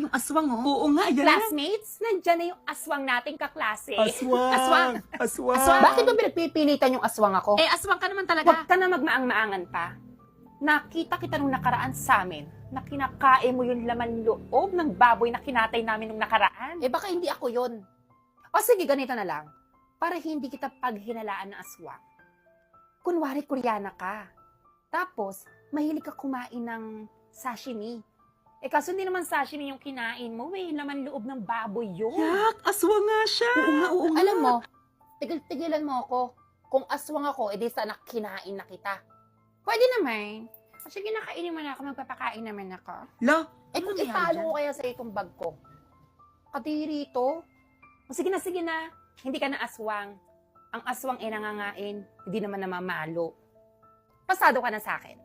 yung aswang, oh. Oo nga, yan. Classmates, nandyan na yung aswang nating kaklase. Aswang. Aswang. Bakit ba pinagpipilitan yung aswang ako? Eh, aswang ka naman talaga. Huwag ka na magmaang-maangan pa. Nakita kita nung nakaraan sa amin na kinakain mo yung laman loob ng baboy na kinatay namin nung nakaraan. Eh baka hindi ako yun. O sige, ganito na lang. Para hindi kita paghinalaan ng aswang. Kunwari Koreana ka. Tapos, mahilig ka kumain ng sashimi. Eh kaso hindi naman sashimi yung kinain mo, laman loob ng baboy yun. Yak, aswang nga siya. Oo nga. Alam mo, tigil-tigilan mo ako. Kung aswang ako, edi sana kinain na kita. Pwede naman. Sige, nakainin mo na ako, magpapakain naman ako. La, Eh kung nangyari italo dyan? ko kaya sa itong bag ko. Kadiri to. O sige na. Hindi ka na aswang. Ang aswang ay nangangain, hindi naman namamalo. Pasado ka na sa akin.